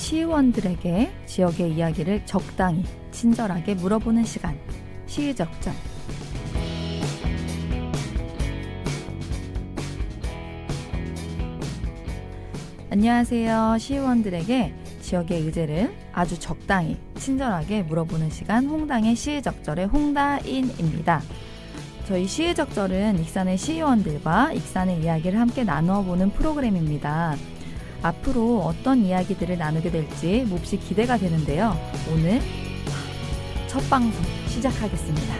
시의원들에게 지역의 이야기를 적당히 친절하게 물어보는 시간, 시의적절. 안녕하세요. 시의원들에게 지역의 의제를 아주 적당히 친절하게 물어보는 시간, 홍당의 시의적절의 홍다인입니다. 저희 시의적절은 익산의 시의원들과 익산의 이야기를 함께 나누어보는 프로그램입니다. 앞으로 어떤 이야기들을 나누게 될지 몹시 기대가 되는데요. 오늘 첫 방송 시작하겠습니다.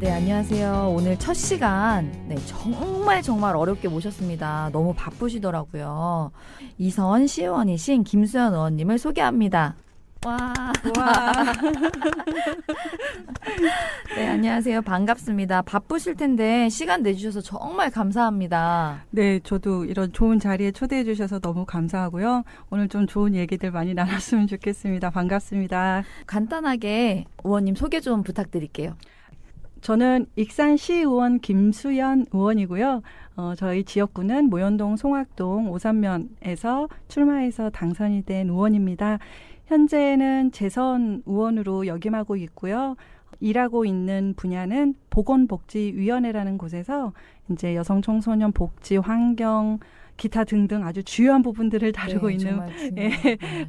네, 안녕하세요. 오늘 첫 시간 정말 어렵게 모셨습니다. 너무 바쁘시더라고요. 이선 시의원이신 김수연 의원님을 소개합니다. 와. 네, 안녕하세요. 반갑습니다. 바쁘실 텐데 시간 내주셔서 정말 감사합니다. 네, 저도 이런 좋은 자리에 초대해 주셔서 너무 감사하고요. 오늘 좀 좋은 얘기들 많이 나눴으면 좋겠습니다. 반갑습니다. 간단하게 의원님 소개 좀 부탁드릴게요. 저는 익산시의원 김수연 의원이고요. 저희 지역구는 모현동 송악동 오산면에서 출마해서 당선이 된 의원입니다. 현재는 재선 의원으로 역임하고 있고요. 일하고 있는 분야는 보건복지위원회라는 곳에서 이제 여성 청소년 복지, 환경, 기타 등등 아주 주요한 부분들을 다루고 있는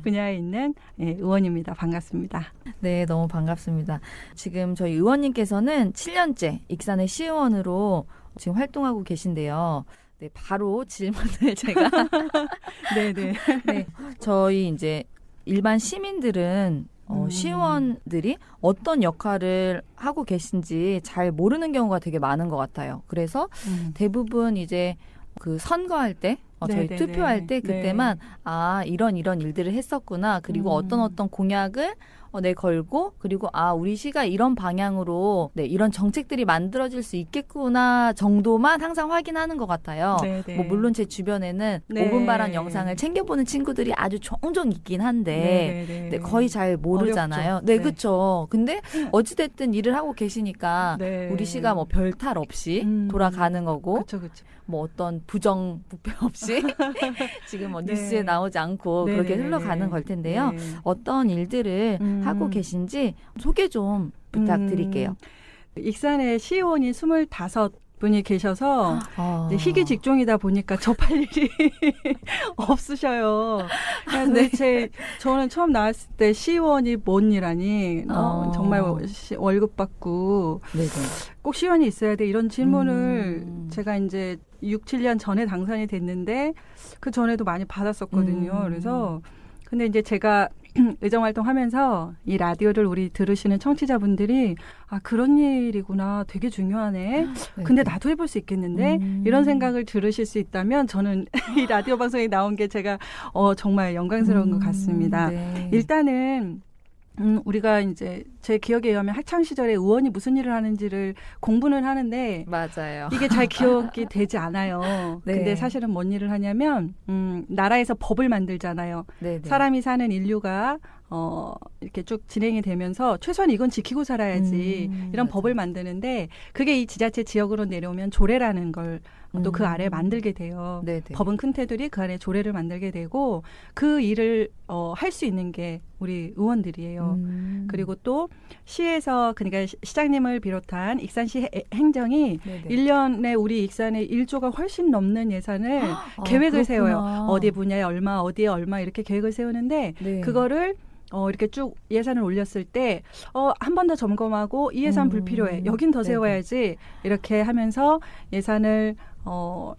분야에 있는 의원입니다. 반갑습니다. 네, 너무 반갑습니다. 지금 저희 의원님께서는 7년째 익산의 시의원으로 지금 활동하고 계신데요. 네, 바로 질문을 제가 네네. 네, 저희 이제 일반 시민들은 시의원들이 어떤 역할을 하고 계신지 잘 모르는 경우가 되게 많은 것 같아요. 그래서 대부분 이제 그 선거할 때 저희 투표할 때 그때만 이런 일들을 했었구나. 그리고 어떤 공약을 걸고 그리고 우리 시가 이런 방향으로 이런 정책들이 만들어질 수 있겠구나 정도만 항상 확인하는 것 같아요. 뭐 물론 제 주변에는 5분바람 영상을 챙겨보는 친구들이 아주 종종 있긴 한데 거의 잘 모르잖아요. 어렵죠. 네, 그렇죠. 근데 어찌됐든 일을 하고 계시니까 우리 시가 뭐 별탈 없이 돌아가는 거고 그쵸. 뭐 어떤 부정 부패 없이 지금 뉴스에 나오지 않고 그렇게 흘러가는 걸 텐데요. 어떤 일들을 하고 계신지 소개 좀 부탁드릴게요. 익산에 시의원이 25분이 계셔서 희귀 직종이다 보니까 접할 일이 없으셔요. 저는 처음 나왔을 때 시의원이 뭔 일하니 정말 월급 받고 꼭 시의원이 있어야 돼 이런 질문을 제가 이제 6, 7년 전에 당선이 됐는데 그 전에도 많이 받았었거든요. 그래서 근데 이제 제가 의정활동하면서 이 라디오를 우리 들으시는 청취자분들이 그런 일이구나 되게 중요하네. 근데 나도 해볼 수 있겠는데 이런 생각을 들으실 수 있다면 저는 이 라디오 방송에 나온 게 제가 정말 영광스러운 것 같습니다. 일단은 우리가 이제 제 기억에 의하면 학창 시절에 의원이 무슨 일을 하는지를 공부는 하는데 맞아요. 이게 잘 기억이 되지 않아요. 근데 사실은 뭔 일을 하냐면 나라에서 법을 만들잖아요. 사람이 사는 인류가 이렇게 쭉 진행이 되면서 최소한 이건 지키고 살아야지 이런 법을 만드는데 그게 이 지자체 지역으로 내려오면 조례라는 걸 또 그 아래에 만들게 돼요. 법은 큰 테두리 그 안에 조례를 만들게 되고 그 일을 할 수 있는 게 우리 의원들이에요. 그리고 또 시에서 그러니까 시장님을 비롯한 익산시 행정이 1년에 우리 익산에 1조가 훨씬 넘는 예산을 계획을 세워요. 어디 분야에 얼마 어디에 얼마 이렇게 계획을 세우는데 그거를 이렇게 쭉 예산을 올렸을 때 한 번 더 점검하고 이 예산 불필요해. 여긴 더 세워야지. 이렇게 하면서 예산을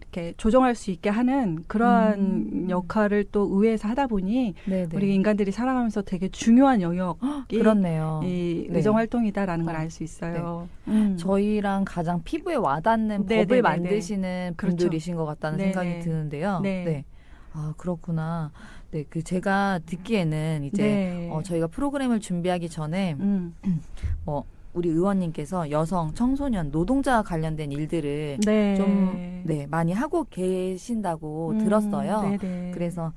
이렇게 조정할 수 있게 하는 그러한 역할을 또 의회에서 하다 보니 우리 인간들이 살아가면서 되게 중요한 영역이 그렇네요. 이 의정활동이다라는 걸 알 수 있어요. 저희랑 가장 피부에 와닿는 법을 만드시는 분들이신 것 같다는 생각이 드는데요. 그렇구나. 그 제가 듣기에는 이제 저희가 프로그램을 준비하기 전에 우리 의원님께서 여성, 청소년, 노동자와 관련된 일들을 좀 많이 하고 계신다고 들었어요. 그래서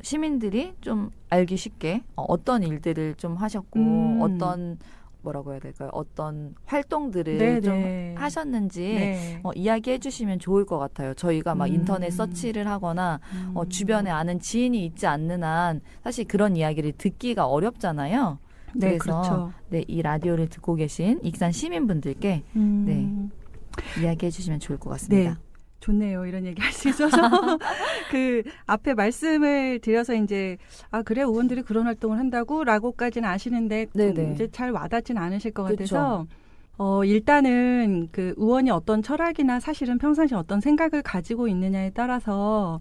시민들이 좀 알기 쉽게 어떤 일들을 좀 하셨고 어떤 뭐라고 해야 될까요? 어떤 활동들을 네네. 좀 하셨는지 이야기해 주시면 좋을 것 같아요. 저희가 막 인터넷 서치를 하거나 주변에 아는 지인이 있지 않는 한 사실 그런 이야기를 듣기가 어렵잖아요. 네, 그래서 그렇죠. 네, 이 라디오를 듣고 계신 익산 시민분들께 네, 이야기해 주시면 좋을 것 같습니다. 네. 좋네요. 이런 얘기 할 수 있어서. 그 앞에 말씀을 드려서 이제 그래 의원들이 그런 활동을 한다고라고까지는 아시는데 이제 잘 와닿지는 않으실 것 같아서 일단은 그 의원이 어떤 철학이나 사실은 평상시 어떤 생각을 가지고 있느냐에 따라서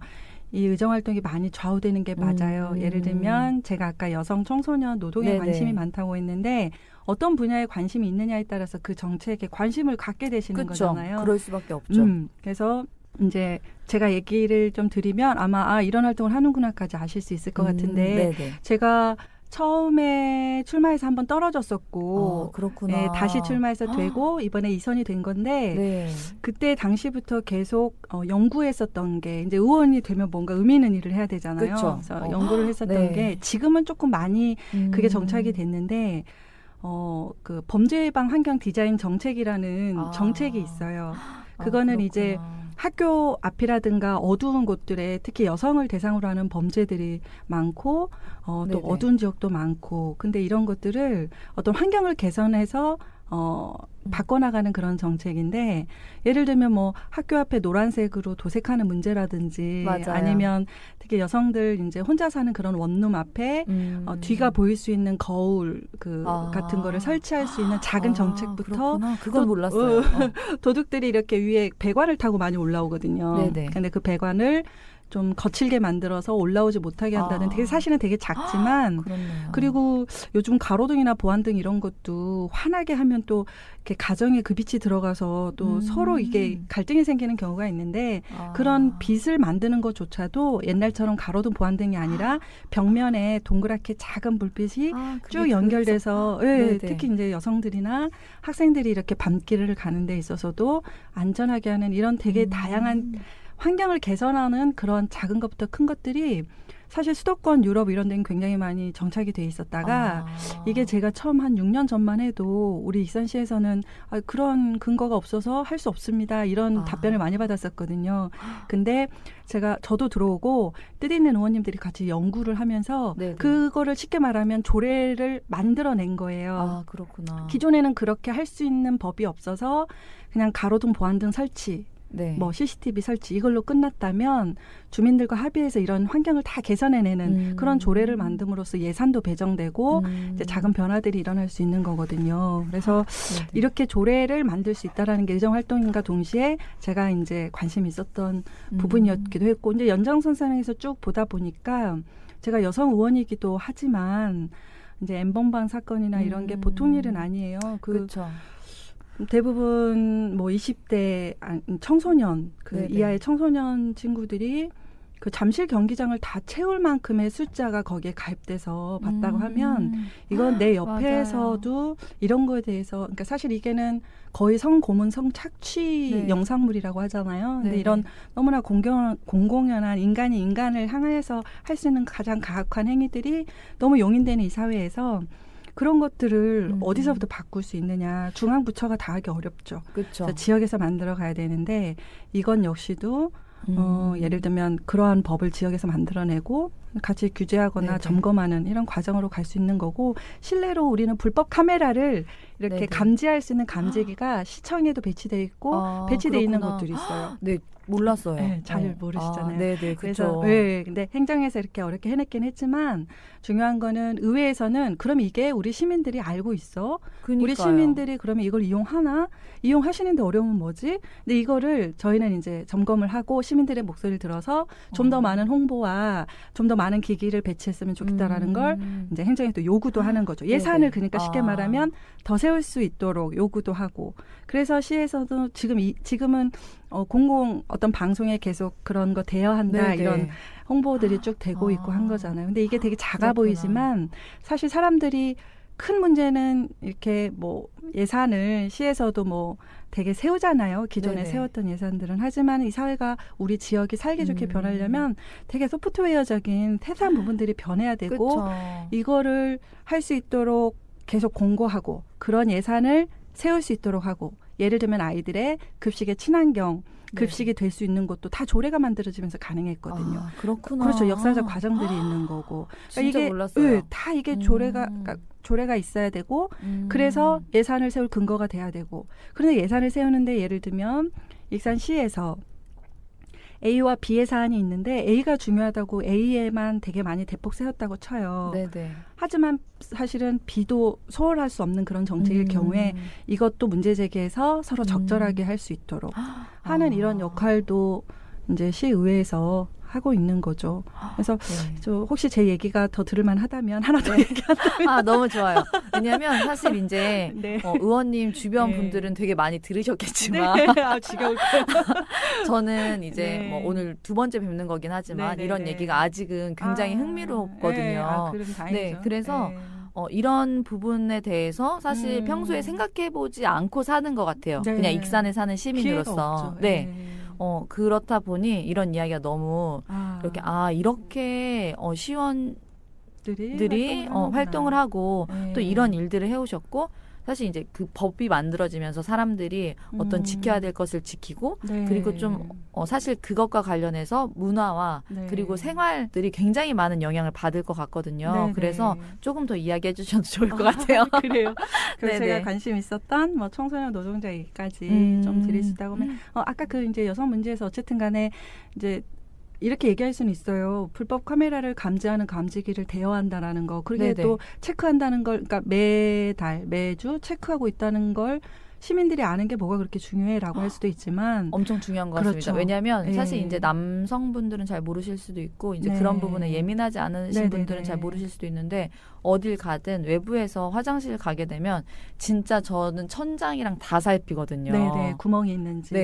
이 의정활동이 많이 좌우되는 게 맞아요. 예를 들면 제가 아까 여성, 청소년, 노동에 관심이 많다고 했는데 어떤 분야에 관심이 있느냐에 따라서 그 정책에 관심을 갖게 되시는 거잖아요. 그럴 수밖에 없죠. 그래서 이제 제가 얘기를 좀 드리면 아마 이런 활동을 하는구나까지 아실 수 있을 것 같은데 제가 처음에 출마해서 한번 떨어졌었고 그렇구나. 네, 다시 출마해서 되고 이번에 2선이 된 건데 그때 당시부터 계속 연구했었던 게 이제 의원이 되면 뭔가 의미 있는 일을 해야 되잖아요. 그쵸. 그래서 연구를 했었던 게 지금은 조금 많이 그게 정착이 됐는데 그 범죄 예방 환경 디자인 정책이라는 정책이 있어요. 그거는 이제 학교 앞이라든가 어두운 곳들에 특히 여성을 대상으로 하는 범죄들이 많고 또 어두운 지역도 많고 근데 이런 것들을 어떤 환경을 개선해서 바꿔나가는 그런 정책인데 예를 들면 뭐 학교 앞에 노란색으로 도색하는 문제라든지 아니면 특히 여성들 이제 혼자 사는 그런 원룸 앞에 뒤가 보일 수 있는 거울 같은 거를 설치할 수 있는 작은 정책부터 그건 몰랐어요. 도둑들이 이렇게 위에 배관을 타고 많이 올라오거든요. 근데 그 배관을 좀 거칠게 만들어서 올라오지 못하게 한다는 되게 사실은 되게 작지만 그리고 요즘 가로등이나 보안등 이런 것도 환하게 하면 또 이렇게 가정에 그 빛이 들어가서 또 서로 이게 갈등이 생기는 경우가 있는데 그런 빛을 만드는 것조차도 옛날처럼 가로등 보안등이 아니라 벽면에 동그랗게 작은 불빛이 쭉 연결돼서 특히 이제 여성들이나 학생들이 이렇게 밤길을 가는 데 있어서도 안전하게 하는 이런 되게 다양한 환경을 개선하는 그런 작은 것부터 큰 것들이 사실 수도권 유럽 이런 데는 굉장히 많이 정착이 돼 있었다가 이게 제가 처음 한 6년 전만 해도 우리 익산시에서는 그런 근거가 없어서 할 수 없습니다. 이런 답변을 많이 받았었거든요. 근데 저도 들어오고 뜻있는 의원님들이 같이 연구를 하면서 그거를 쉽게 말하면 조례를 만들어낸 거예요. 그렇구나. 기존에는 그렇게 할 수 있는 법이 없어서 그냥 가로등 보안등 설치 뭐 CCTV 설치 이걸로 끝났다면 주민들과 합의해서 이런 환경을 다 개선해내는 그런 조례를 만듦으로써 예산도 배정되고 이제 작은 변화들이 일어날 수 있는 거거든요. 그래서 이렇게 조례를 만들 수 있다라는 게 의정활동인과 동시에 제가 이제 관심이 있었던 부분이었기도 했고 이제 연장선상에서 쭉 보다 보니까 제가 여성 의원이기도 하지만 이제 엠번방 사건이나 이런 게 보통 일은 아니에요. 그렇죠. 대부분 뭐 20대 청소년 이하의 청소년 친구들이 그 잠실 경기장을 다 채울 만큼의 숫자가 거기에 가입돼서 봤다고 하면 이건 내 옆에서도 이런 거에 대해서 그러니까 사실 이게는 거의 성고문 성착취 영상물이라고 하잖아요. 근데 이런 너무나 공공연한 인간이 인간을 향해서 할 수 있는 가장 가혹한 행위들이 너무 용인되는 이 사회에서 그런 것들을 어디서부터 바꿀 수 있느냐. 중앙부처가 다 하기 어렵죠. 그렇죠. 지역에서 만들어 가야 되는데 이건 역시도 예를 들면 그러한 법을 지역에서 만들어내고 같이 규제하거나 점검하는 이런 과정으로 갈 수 있는 거고 실내로 우리는 불법 카메라를 이렇게 감지할 수 있는 감지기가 시청에도 배치되어 있고 배치되어 있는 곳들이 있어요. 네. 몰랐어요. 네, 잘 모르시잖아요. 네네, 그래서 근데 행정에서 이렇게 어렵게 해냈긴 했지만 중요한 거는 의회에서는 그럼 이게 우리 시민들이 알고 있어. 그러니까요. 우리 시민들이 그러면 이걸 이용하나? 이용하시는데 어려움은 뭐지? 근데 이거를 저희는 이제 점검을 하고 시민들의 목소리를 들어서 좀 더 많은 홍보와 좀 더 많은 기기를 배치했으면 좋겠다라는 걸 이제 행정에 또 요구도 하는 거죠. 예산을 그러니까 쉽게 말하면 더 세울 수 있도록 요구도 하고. 그래서 시에서도 지금은 공공 어떤 방송에 계속 그런 거 대여한다 이런 홍보들이 쭉 되고 있고 한 거잖아요. 근데 이게 되게 작아 보이지만 사실 사람들이 큰 문제는 이렇게 뭐 예산을 시에서도 뭐 되게 세우잖아요. 기존에 세웠던 예산들은. 하지만 이 사회가 우리 지역이 살기 좋게 변하려면 되게 소프트웨어적인 태산 부분들이 변해야 되고 이거를 할 수 있도록 계속 공고하고 그런 예산을 세울 수 있도록 하고 예를 들면 아이들의 급식의 친환경 급식이 될 수 있는 것도 다 조례가 만들어지면서 가능했거든요. 아, 그렇구나. 그렇죠. 역사적 과정들이 있는 거고. 진짜 이게, 몰랐어요. 다 이게 조례가 있어야 되고 그래서 예산을 세울 근거가 돼야 되고 그런데 예산을 세우는데 예를 들면 익산시에서 A와 B의 사안이 있는데 A가 중요하다고 A에만 되게 많이 대폭 세웠다고 쳐요. 네네. 하지만 사실은 B도 소홀할 수 없는 그런 정책일 경우에 이것도 문제 제기해서 서로 적절하게 할 수 있도록 하는 이런 역할도 이제 시의회에서 하고 있는 거죠. 그래서 저 혹시 제 얘기가 더 들을만 하다면 하나 더 얘기한다면 아 너무 좋아요. 왜냐하면 사실 이제 의원님 주변 분들은 되게 많이 들으셨겠지만 지겨울 저는 이제 뭐 오늘 두 번째 뵙는 거긴 하지만 이런 얘기가 아직은 굉장히 흥미롭거든요. 그럼 다행이죠. 그래서 이런 부분에 대해서 사실 평소에 생각해보지 않고 사는 것 같아요. 그냥 익산에 사는 시민으로서. 그렇다 보니 이런 이야기가 너무 이렇게 시원들이 활동을 하고 또 이런 일들을 해오셨고 사실 이제 그 법이 만들어지면서 사람들이 어떤 지켜야 될 것을 지키고 그리고 좀 사실 그것과 관련해서 문화와 그리고 생활들이 굉장히 많은 영향을 받을 것 같거든요. 그래서 조금 더 이야기해 주셔도 좋을 것 같아요. 그래요. 그래서 제가 관심 있었던 뭐 청소년 노동자 얘기까지 좀 드릴 수 있다고 하면 아까 그 이제 여성 문제에서 어쨌든 간에 이제 이렇게 얘기할 수는 있어요. 불법 카메라를 감지하는 감지기를 대여한다라는 거. 그게 또 체크한다는 걸, 그러니까 매주 체크하고 있다는 걸 시민들이 아는 게 뭐가 그렇게 중요해라고 할 수도 있지만 엄청 중요한 것 같습니다. 왜냐하면 사실 이제 남성분들은 잘 모르실 수도 있고 이제 그런 부분에 예민하지 않으신 분들은 잘 모르실 수도 있는데 어딜 가든 외부에서 화장실 가게 되면 진짜 저는 천장이랑 다 살피거든요. 구멍이 있는지.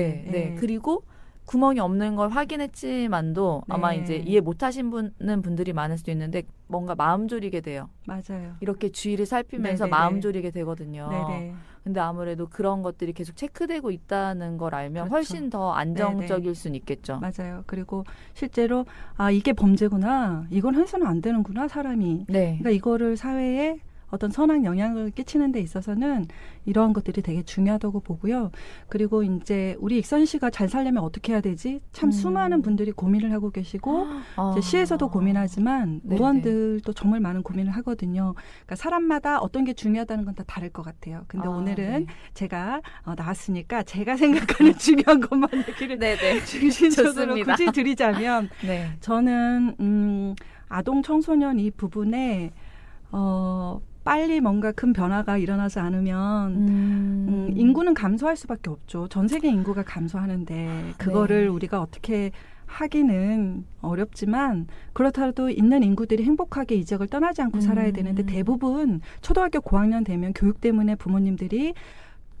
그리고 구멍이 없는 걸 확인했지만도 아마 이제 이해 못하신 분들이 많을 수도 있는데 뭔가 마음 졸이게 돼요. 맞아요. 이렇게 주위를 살피면서 마음 졸이게 되거든요. 근데 아무래도 그런 것들이 계속 체크되고 있다는 걸 알면 훨씬 더 안정적일 수는 있겠죠. 맞아요. 그리고 실제로 이게 범죄구나. 이건 해서는 안 되는구나 사람이. 그러니까 이거를 사회에 어떤 선한 영향을 끼치는 데 있어서는 이러한 것들이 되게 중요하다고 보고요. 그리고 이제 우리 익산시가 잘 살려면 어떻게 해야 되지? 참 수많은 분들이 고민을 하고 계시고 이제 시에서도 고민하지만 의원들도 정말 많은 고민을 하거든요. 그러니까 사람마다 어떤 게 중요하다는 건 다 다를 것 같아요. 근데 오늘은 제가 나왔으니까 제가 생각하는 중요한 것만 얘기를 중심적으로 굳이 드리자면 저는 아동 청소년 이 부분에 빨리 뭔가 큰 변화가 일어나지 않으면 인구는 감소할 수밖에 없죠. 전 세계 인구가 감소하는데 그거를 우리가 어떻게 하기는 어렵지만 그렇다도 있는 인구들이 행복하게 이 지역을 떠나지 않고 살아야 되는데 대부분 초등학교 고학년 되면 교육 때문에 부모님들이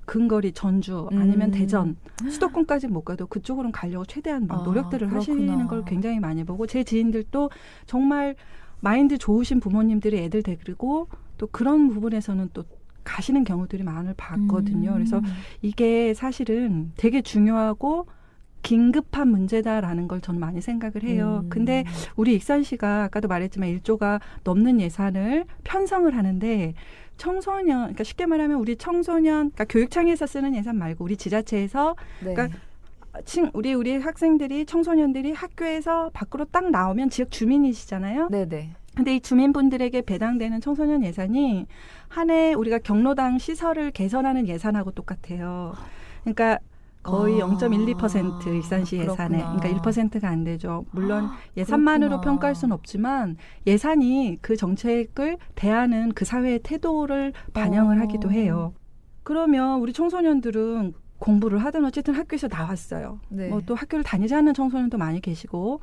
근거리 전주 아니면 대전 수도권까지 못 가도 그쪽으로는 가려고 최대한 막 노력들을 하시는 걸 굉장히 많이 보고 제 지인들도 정말 마인드 좋으신 부모님들이 애들 데리고 또 그런 부분에서는 또 가시는 경우들이 많을 봤거든요. 그래서 이게 사실은 되게 중요하고 긴급한 문제다라는 걸 저는 많이 생각을 해요. 근데 우리 익산시가 아까도 말했지만 1조가 넘는 예산을 편성을 하는데 청소년, 그러니까 쉽게 말하면 우리 청소년, 그러니까 교육청에서 쓰는 예산 말고 우리 지자체에서 그러니까 우리 학생들이 청소년들이 학교에서 밖으로 딱 나오면 지역 주민이시잖아요. 근데 이 주민분들에게 배당되는 청소년 예산이 한 해 우리가 경로당 시설을 개선하는 예산하고 똑같아요. 그러니까 거의 0.12% 익산시 예산에. 그러니까 1%가 안 되죠. 물론 예산만으로 평가할 수는 없지만 예산이 그 정책을 대하는 그 사회의 태도를 반영을 하기도 해요. 그러면 우리 청소년들은 공부를 하든 어쨌든 학교에서 나왔어요. 뭐 또 학교를 다니지 않는 청소년도 많이 계시고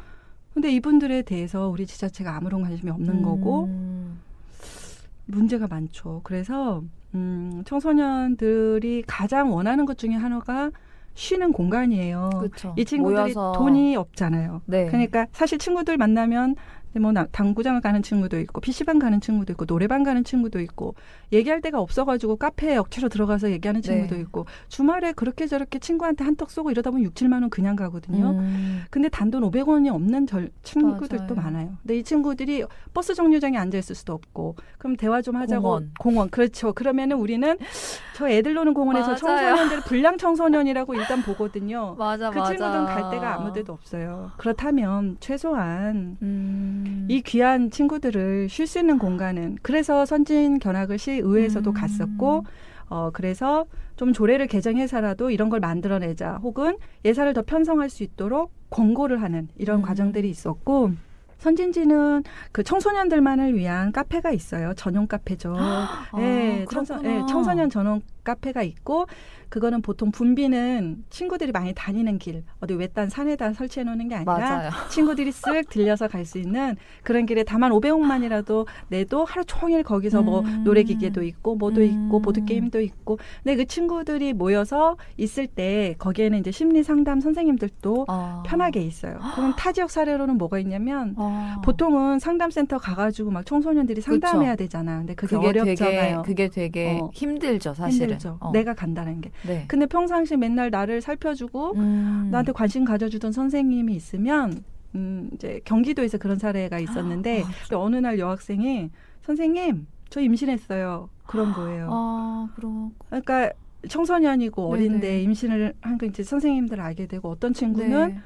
근데 이분들에 대해서 우리 지자체가 아무런 관심이 없는 거고 문제가 많죠. 그래서 청소년들이 가장 원하는 것 중에 하나가 쉬는 공간이에요. 이 친구들이 돈이 없잖아요. 그러니까 사실 친구들 만나면 뭐 당구장을 가는 친구도 있고 PC방 가는 친구도 있고 노래방 가는 친구도 있고 얘기할 데가 없어가지고 카페에 억지로 들어가서 얘기하는 친구도 네. 있고 주말에 그렇게 저렇게 친구한테 한턱 쏘고 이러다 보면 6, 7만 원 그냥 가거든요. 근데 단돈 500원이 없는 친구들도 맞아요. 많아요. 근데 이 친구들이 버스 정류장에 앉아있을 수도 없고 그럼 대화 좀 하자고 공원. 그렇죠. 그러면은 우리는 저 애들 노는 공원에서 맞아요. 청소년들 불량 청소년이라고 일단 보거든요. 맞아, 그 맞아. 친구들은 갈 데가 아무 데도 없어요. 그렇다면 최소한 이 귀한 친구들을 쉴 수 있는 공간은 그래서 선진 견학을 시의회에서도 갔었고 그래서 좀 조례를 개정해서라도 이런 걸 만들어내자 혹은 예산을 더 편성할 수 있도록 권고를 하는 이런 과정들이 있었고 선진지는 그 청소년들만을 위한 카페가 있어요. 전용 카페죠. 네, 청소년 전용 카페가 있고 그거는 보통 분비는 친구들이 많이 다니는 길 어디 외딴 산에다 설치해 놓는 게 아니라 맞아요. 친구들이 쓱 들려서 갈 수 있는 그런 길에 다만 500원만이라도 내도 하루 종일 거기서 뭐 노래기계도 있고 뭐도 있고 보드게임도 있고 근데 그 친구들이 모여서 있을 때 거기에는 이제 심리상담 선생님들도 편하게 있어요. 그럼 타 지역 사례로는 뭐가 있냐면 보통은 상담센터 가가지고 막 청소년들이 상담해야 되잖아. 근데 그게 어렵잖아요. 그게 되게 힘들죠, 사실은. 힘들죠. 내가 간다는 게. 네. 근데 평상시 맨날 나를 살펴주고 나한테 관심 가져주던 선생님이 있으면 이제 경기도에서 그런 사례가 있었는데 어느 날 여학생이 선생님 저 임신했어요. 그런 거예요. 그러니까 청소년이고 어린데 네네. 임신을 한 거 이제 선생님들 알게 되고 어떤 친구는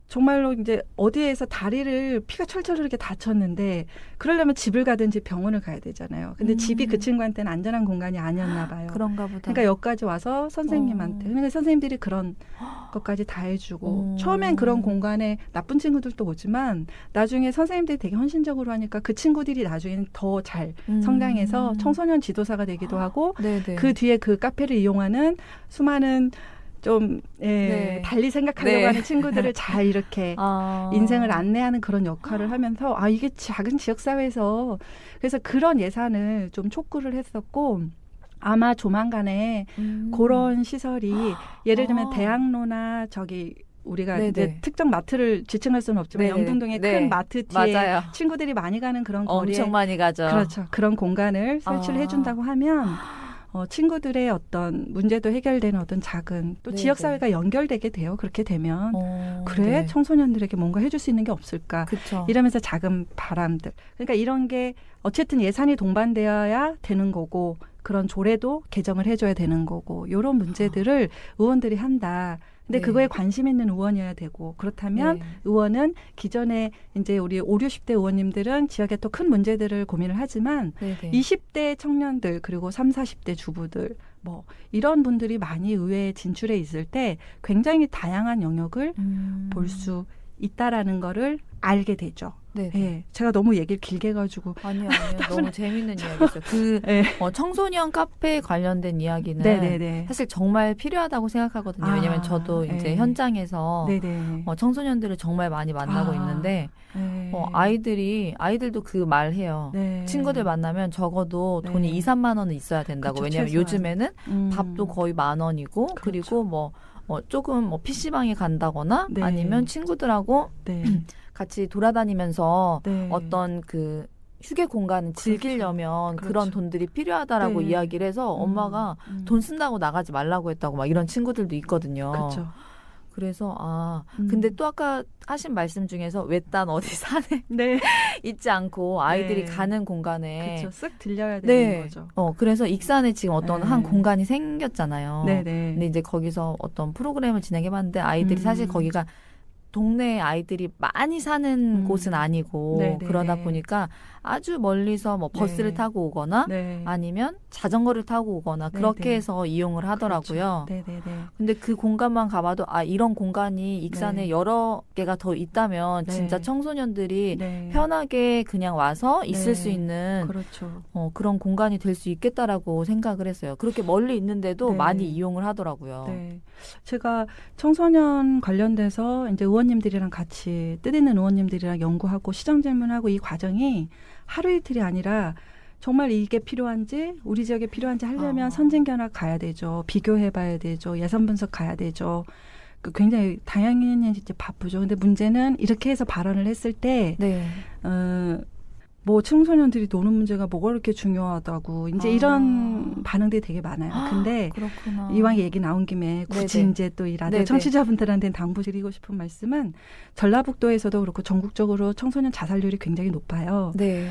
정말로 이제 어디에서 다리를 피가 철철 이렇게 다쳤는데 그러려면 집을 가든지 병원을 가야 되잖아요. 근데 집이 그 친구한테는 안전한 공간이 아니었나 봐요. 그런가 보다. 그러니까 여기까지 와서 선생님한테. 그러니까 선생님들이 그런 것까지 다 해주고 처음엔 그런 공간에 나쁜 친구들도 오지만 나중에 선생님들이 되게 헌신적으로 하니까 그 친구들이 나중에는 더 잘 성장해서 청소년 지도사가 되기도 하고 그 뒤에 그 카페를 이용하는 수많은 좀 달리 생각하려고 하는 친구들을 잘 이렇게 인생을 안내하는 그런 역할을 하면서 이게 작은 지역사회에서 그래서 그런 예산을 좀 촉구를 했었고 아마 조만간에 그런 시설이 예를 들면 대학로나 저기 우리가 이제 특정 마트를 지칭할 수는 없지만 영등동의 큰 마트 뒤에 맞아요. 친구들이 많이 가는 그런 거리에 엄청 많이 가죠. 그렇죠. 그런 공간을 설치를 해준다고 하면 친구들의 어떤 문제도 해결되는 어떤 작은 또 지역사회가 연결되게 돼요. 그렇게 되면 그래 청소년들에게 뭔가 해줄 수 있는 게 없을까 그쵸. 이러면서 작은 바람들 그러니까 이런 게 어쨌든 예산이 동반되어야 되는 거고 그런 조례도 개정을 해줘야 되는 거고 이런 문제들을 의원들이 한다. 근데 그거에 관심 있는 의원이어야 되고 그렇다면 의원은 기존에 이제 우리 5, 60대 의원님들은 지역의 또 큰 문제들을 고민을 하지만 20대 청년들 그리고 3, 40대 주부들 뭐 이런 분들이 많이 의회에 진출해 있을 때 굉장히 다양한 영역을 볼 수 있다라는 거를 알게 되죠. 네, 제가 너무 얘기를 길게 해가지고 아니요. 너무 재밌는 이야기였어요. 청소년 카페 관련된 이야기는 사실 정말 필요하다고 생각하거든요. 왜냐하면 저도 이제 현장에서 청소년들을 정말 많이 만나고 있는데 아이들도 그 말 해요. 친구들 만나면 적어도 돈이 2, 3만 원은 있어야 된다고. 왜냐하면 요즘에는 밥도 거의 10,000원이고 그리고 뭐 조금 PC방에 간다거나 아니면 친구들하고 같이 돌아다니면서 어떤 그 휴게 공간을 즐기려면 그런 돈들이 필요하다라고 이야기를 해서 엄마가 돈 쓴다고 나가지 말라고 했다고 막 이런 친구들도 있거든요. 그렇죠. 그래서 근데 또 아까 하신 말씀 중에서 외딴 어디 산에 있지 않고 아이들이 가는 공간에 그렇죠. 쓱 들려야 되는 거죠. 그래서 익산에 지금 어떤 한 공간이 생겼잖아요. 근데 이제 거기서 어떤 프로그램을 진행해봤는데 아이들이 사실 거기가 동네 아이들이 많이 사는 곳은 아니고 그러다 보니까 아주 멀리서 뭐 버스를 타고 오거나 아니면 자전거를 타고 오거나 그렇게 해서 이용을 하더라고요. 그렇죠. 근데 그 공간만 가봐도 이런 공간이 익산에 여러 개가 더 있다면 진짜 청소년들이 편하게 그냥 와서 있을 수 있는 그런 공간이 될 수 있겠다라고 생각을 했어요. 그렇게 멀리 있는데도 많이 이용을 하더라고요. 제가 청소년 관련돼서 이제 의원님들이랑 같이 뜻있는 의원님들이랑 연구하고 시정 질문하고 이 과정이 하루 이틀이 아니라 정말 이게 필요한지 우리 지역에 필요한지 하려면 선진견학 가야 되죠. 비교해봐야 되죠. 예산 분석 가야 되죠. 굉장히 당연히 이제 바쁘죠. 근데 문제는 이렇게 해서 발언을 했을 때 네. 뭐 청소년들이 노는 문제가 뭐가 그렇게 중요하다고 이제 이런 반응들이 되게 많아요. 근데 그렇구나. 이왕 얘기 나온 김에 굳이 네네. 이제 또 이 라디오 청취자분들한테는 당부드리고 싶은 말씀은 전라북도에서도 그렇고 전국적으로 청소년 자살률이 굉장히 높아요. 네.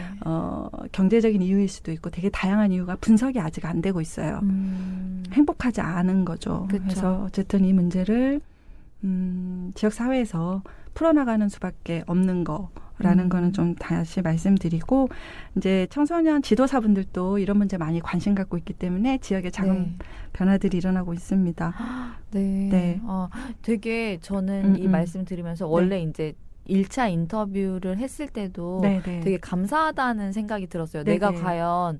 경제적인 이유일 수도 있고 되게 다양한 이유가 분석이 아직 안 되고 있어요. 행복하지 않은 거죠. 그쵸. 그래서 어쨌든 이 문제를 지역 사회에서 풀어나가는 수밖에 없는 거라는 거는 좀 다시 말씀드리고 이제 청소년 지도사분들도 이런 문제 많이 관심 갖고 있기 때문에 지역에 작은 변화들이 일어나고 있습니다. 네. 네. 되게 저는 이 말씀 들으면서 원래 이제 1차 인터뷰를 했을 때도 되게 감사하다는 생각이 들었어요. 내가 과연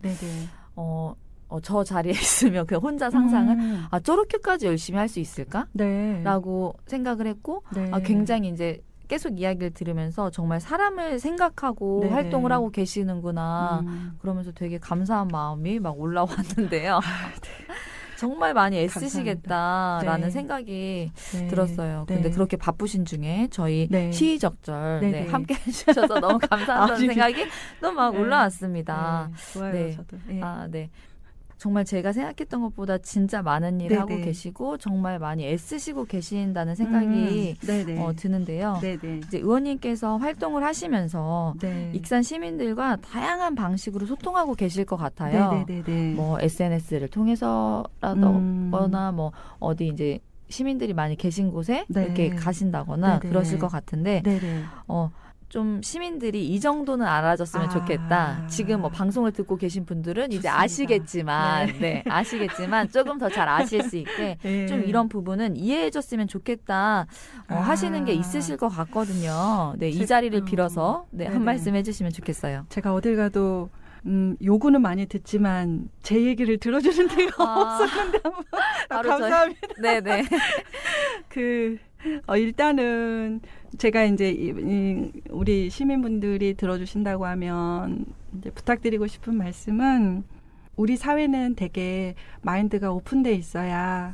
저 자리에 있으면 그냥 혼자 상상을 저렇게까지 열심히 할 수 있을까? 라고 생각을 했고 굉장히 이제 계속 이야기를 들으면서 정말 사람을 생각하고 활동을 하고 계시는구나 그러면서 되게 감사한 마음이 막 올라왔는데요. 정말 많이 애쓰시겠다라는 생각이 들었어요. 근데 그렇게 바쁘신 중에 저희 시의적절 함께 해주셔서 너무 감사하다는 생각이 또 막 올라왔습니다. 좋아요, 저도. 네. 정말 제가 생각했던 것보다 진짜 많은 일을 하고 계시고 정말 많이 애쓰시고 계신다는 생각이 드는데요. 이제 의원님께서 활동을 하시면서 익산 시민들과 다양한 방식으로 소통하고 계실 것 같아요. 뭐 SNS를 통해서라거나 뭐 어디 이제 시민들이 많이 계신 곳에 이렇게 가신다거나 그러실 것 같은데 좀 시민들이 이 정도는 알아줬으면 좋겠다. 지금 뭐 방송을 듣고 계신 분들은 좋습니다. 이제 아시겠지만, 아시겠지만 조금 더 잘 아실 수 있게 좀 이런 부분은 이해해줬으면 좋겠다 하시는 게 있으실 것 같거든요. 이 자리를 빌어서 한 말씀 해주시면 좋겠어요. 제가 어딜 가도 요구는 많이 듣지만 제 얘기를 들어주는 데가 없었는데 감사합니다. 네네. 일단은 제가 이제 우리 시민분들이 들어주신다고 하면 이제 부탁드리고 싶은 말씀은 우리 사회는 되게 마인드가 오픈돼 있어야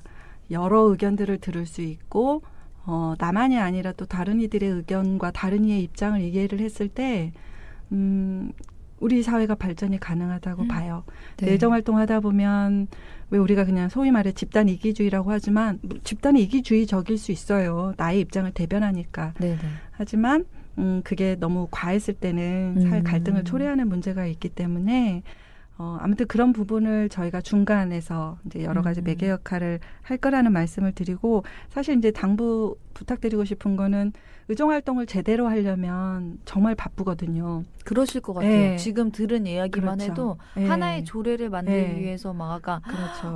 여러 의견들을 들을 수 있고 나만이 아니라 또 다른 이들의 의견과 다른 이의 입장을 이해를 했을 때 우리 사회가 발전이 가능하다고 봐요. 내정활동 하다 보면 왜 우리가 그냥 소위 말해 집단 이기주의라고 하지만 집단 이기주의적일 수 있어요. 나의 입장을 대변하니까. 하지만 그게 너무 과했을 때는 사회 갈등을 초래하는 문제가 있기 때문에 아무튼 그런 부분을 저희가 중간에서 이제 여러 가지 매개 역할을 할 거라는 말씀을 드리고 사실 이제 당부 부탁드리고 싶은 거는 의정활동을 제대로 하려면 정말 바쁘거든요. 그러실 것 같아요. 지금 들은 이야기만 해도 하나의 조례를 만들기 위해서 막 아까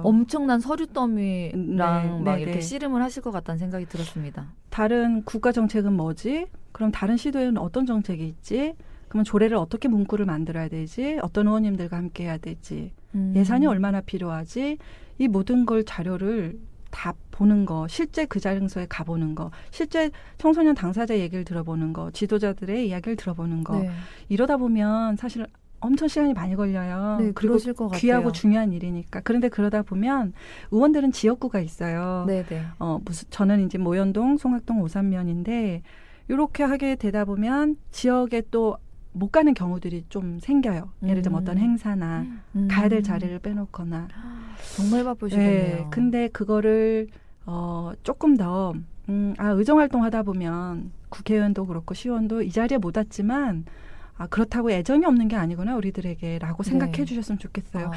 엄청난 서류 더미랑 막 이렇게 씨름을 하실 것 같다는 생각이 들었습니다. 다른 국가 정책은 뭐지? 그럼 다른 시도에는 어떤 정책이 있지? 그러면 조례를 어떻게 문구를 만들어야 되지? 어떤 의원님들과 함께 해야 되지? 예산이 얼마나 필요하지? 이 모든 걸 자료를 다 보는 거, 실제 그 장소에 가보는 거, 실제 청소년 당사자 얘기를 들어보는 거, 지도자들의 이야기를 들어보는 거. 이러다 보면 사실 엄청 시간이 많이 걸려요. 그리고 그러실 것 귀하고 같아요. 중요한 일이니까. 그런데 그러다 보면 의원들은 지역구가 있어요. 저는 이제 모현동, 송악동, 오산면인데 이렇게 하게 되다 보면 지역에 또 못 가는 경우들이 좀 생겨요. 예를 들면 어떤 행사나 가야 될 자리를 빼놓거나. 정말 바쁘시겠네요. 근데 그거를 조금 더 의정활동 하다 보면 국회의원도 그렇고 시의원도 이 자리에 못 왔지만 그렇다고 애정이 없는 게 아니구나 우리들에게 라고 생각해 주셨으면 좋겠어요.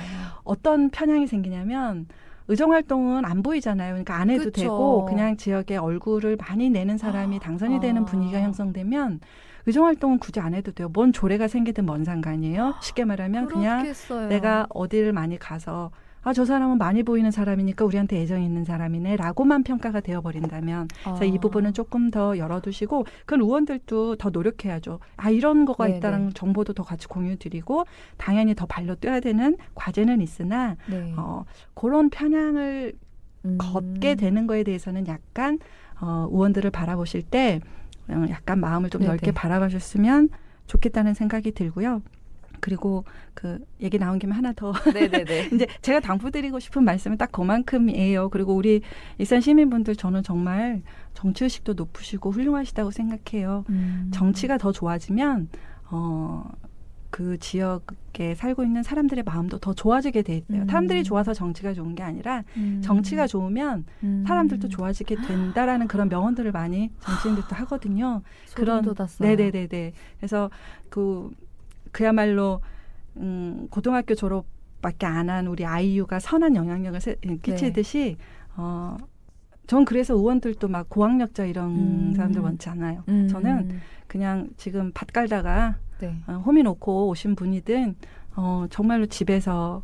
어떤 편향이 생기냐면 의정활동은 안 보이잖아요. 그러니까 안 해도 되고 그냥 지역에 얼굴을 많이 내는 사람이 당선이 되는 분위기가 형성되면 의정활동은 굳이 안 해도 돼요. 뭔 조례가 생기든 뭔 상관이에요. 쉽게 말하면 그렇겠어요. 그냥 내가 어디를 많이 가서 저 사람은 많이 보이는 사람이니까 우리한테 애정이 있는 사람이네 라고만 평가가 되어버린다면 그래서 이 부분은 조금 더 열어두시고 그건 의원들도 더 노력해야죠. 이런 거가 있다는 정보도 더 같이 공유드리고 당연히 더 발로 뛰어야 되는 과제는 있으나 그런 편향을 걷게 되는 거에 대해서는 약간 의원들을 바라보실 때 약간 마음을 좀 넓게 바라봐주셨으면 좋겠다는 생각이 들고요. 그리고 그 얘기 나온 김에 하나 더. 네네네. 이제 제가 당부드리고 싶은 말씀은 딱 그만큼이에요. 그리고 우리 일산 시민분들 저는 정말 정치의식도 높으시고 훌륭하시다고 생각해요. 정치가 더 좋아지면 그 지역에 살고 있는 사람들의 마음도 더 좋아지게 돼 있어요. 사람들이 좋아서 정치가 좋은 게 아니라 정치가 좋으면 사람들도 좋아지게 된다라는 그런 명언들을 많이 정치인들도 하거든요. 소름 돋았어요. 네네네네. 그래서 그야말로 고등학교 졸업밖에 안 한 우리 아이유가 선한 영향력을 끼치듯이 전 그래서 의원들도 막 고학력자 이런 사람들 많지 않아요. 저는 그냥 지금 밭 갈다가 홈이 놓고 오신 분이든 정말로 집에서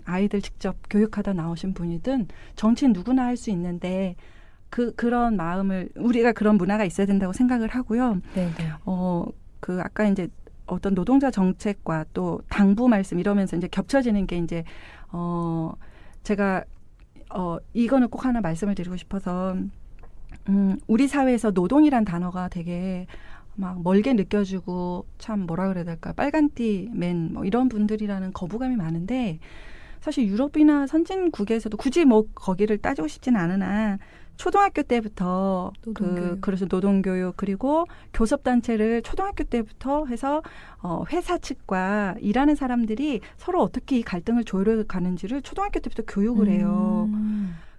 아이들 직접 교육하다 나오신 분이든 정치인 누구나 할 수 있는데 그런 마음을 우리가 그런 문화가 있어야 된다고 생각을 하고요. 아까 이제 어떤 노동자 정책과 또 당부 말씀 이러면서 이제 겹쳐지는 게 이제 제가 이거는 꼭 하나 말씀을 드리고 싶어서 우리 사회에서 노동이란 단어가 되게 막 멀게 느껴지고 참 뭐라 그래야 될까 빨간띠맨 뭐 이런 분들이라는 거부감이 많은데 사실 유럽이나 선진국에서도 굳이 뭐 거기를 따지고 싶지는 않으나 초등학교 때부터 그래서 노동교육 그리고 교섭단체를 초등학교 때부터 해서 회사 측과 일하는 사람들이 서로 어떻게 이 갈등을 조율해 가는지를 초등학교 때부터 교육을 해요.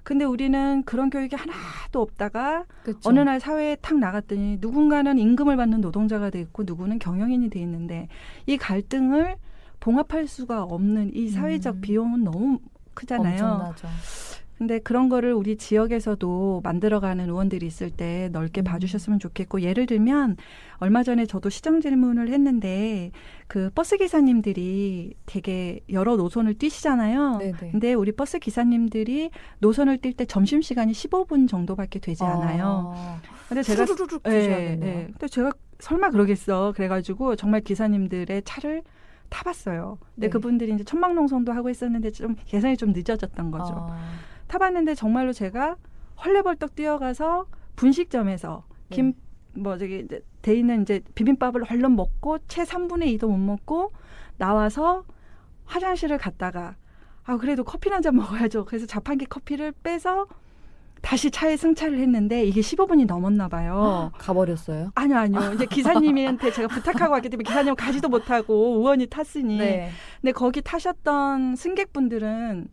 근데 우리는 그런 교육이 하나도 없다가 그쵸. 어느 날 사회에 탁 나갔더니 누군가는 임금을 받는 노동자가 돼 있고 누구는 경영인이 돼 있는데 이 갈등을 봉합할 수가 없는 이 사회적 비용은 너무 크잖아요. 엄청나죠. 근데 그런 거를 우리 지역에서도 만들어가는 의원들이 있을 때 넓게 봐주셨으면 좋겠고 예를 들면 얼마 전에 저도 시정 질문을 했는데 그 버스 기사님들이 되게 여러 노선을 뛰시잖아요. 네네. 근데 우리 버스 기사님들이 노선을 뛸 때 점심시간이 15분 정도밖에 되지 않아요. 근데 제가 근데 제가 설마 그러겠어. 그래가지고 정말 기사님들의 차를 타봤어요. 근데 그분들이 이제 천막농성도 하고 있었는데 좀 예상이 좀 늦어졌던 거죠. 타봤는데 정말로 제가 헐레벌떡 뛰어가서 분식점에서 이제 돼 있는 이제 비빔밥을 얼른 먹고 채 3분의 2도 못 먹고 나와서 화장실을 갔다가 그래도 커피 한 잔 먹어야죠. 그래서 자판기 커피를 빼서 다시 차에 승차를 했는데 이게 15분이 넘었나 봐요. 가버렸어요? 아니요. 이제 기사님한테 제가 부탁하고 왔기 때문에 기사님은 가지도 못하고 의원이 탔으니. 근데 거기 타셨던 승객분들은